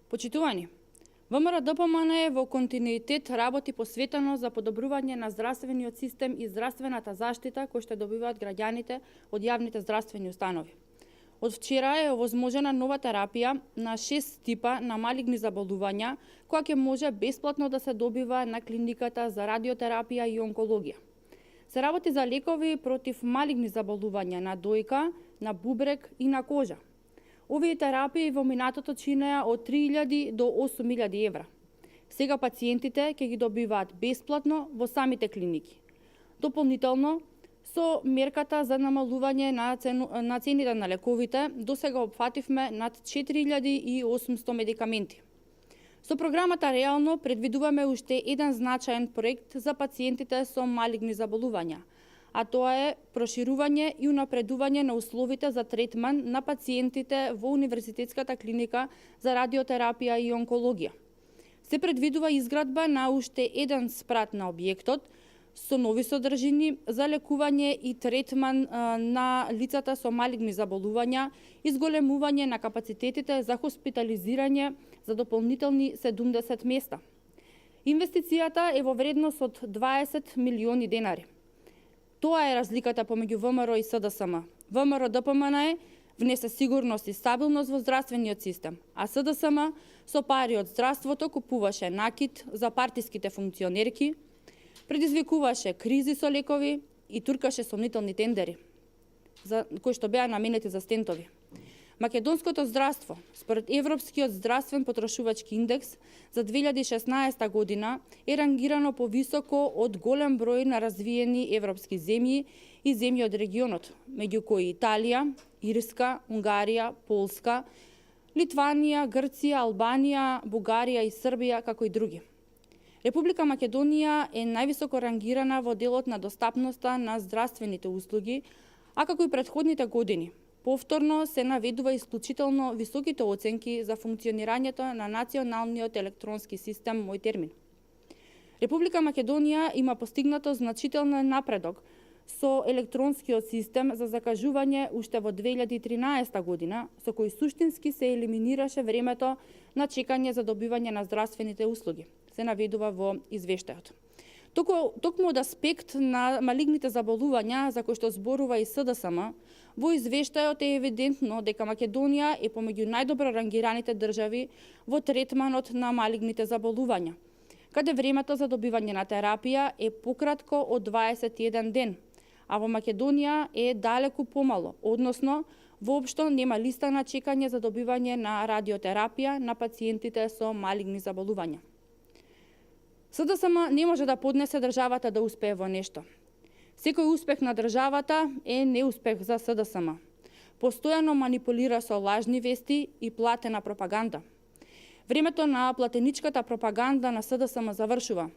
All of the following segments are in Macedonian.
Почитувани, ВМРО-ДПМН во континуитет работи посветено за подобрување на здравствениот систем и здравствената заштита кој што добиваат граѓаните од јавните здравствени установи. Од вчера е овозможена нова терапија на 6 типа на малигни заболувања, која ќе може бесплатно да се добива на клиниката за радиотерапија и онкологија. Се работи за лекови против малигни заболувања на дојка, на бубрек и на кожа. Овие терапии во минатото чинеа од 3.000 до 8.000 евра. Сега пациентите ќе ги добиваат бесплатно во самите клиники. Дополнително, со мерката за намалување на цените на лековите, досега опфативме над 4.800 медикаменти. Со програмата Реално предвидуваме уште еден значаен проект за пациентите со малигни заболувања, а тоа е проширување и унапредување на условите за третман на пациентите во Универзитетската клиника за радиотерапија и онкологија. Се предвидува изградба на уште еден спрат на објектот со нови содржини за лекување и третман на лицата со малигни заболувања, изголемување на капацитетите за хоспитализирање за дополнителни 70 места. Инвестицијата е во вредност од 20 милиони денари. Тоа е разликата помеѓу ВМРО и СДСМ. ВМРО-ДПМН внесе сигурност и стабилност во здравствениот систем, а СДСМ со пари од здравството купуваше накит за партиските функционерки, предизвикуваше кризи со лекови и туркаше сомнителни тендери кои што беа наменети за стентови. Македонското здравство, според Европскиот здравствен потрошувачки индекс за 2016 година е рангирано повисоко од голем број на развиени европски земји и земји од регионот, меѓу кои Италија, Ирска, Унгарија, Полска, Литванија, Грција, Албанија, Бугарија и Србија, како и други. Република Македонија е највисоко рангирана во делот на достапноста на здравствените услуги, а како и претходните години, повторно се наведува исклучително високите оценки за функционирањето на националниот електронски систем Мој термин. Република Македонија има постигнато значителен напредок со електронскиот систем за закажување уште во 2013 година, со кој суштински се елиминираше времето на чекање за добивање на здравствените услуги, се наведува во извештајот. Токму од аспект на малигните заболувања, за кои што зборува и СДСМ, во извештајот е евидентно дека Македонија е помеѓу најдобро рангираните држави во третманот на малигните заболувања, каде времето за добивање на терапија е пократко од 21 ден, а во Македонија е далеку помало, односно, воопшто нема листа на чекање за добивање на радиотерапија на пациентите со малигни заболувања. СДСМ не може да поднесе државата да успее во нешто. Секој успех на државата е неуспех за СДСМ. Постојано манипулира со лажни вести и платена пропаганда. Времето на платеничката пропаганда на СДСМ завршува.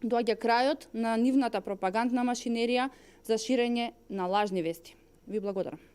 Доаѓа крајот на нивната пропагандна машинерија за ширење на лажни вести. Ви благодарам.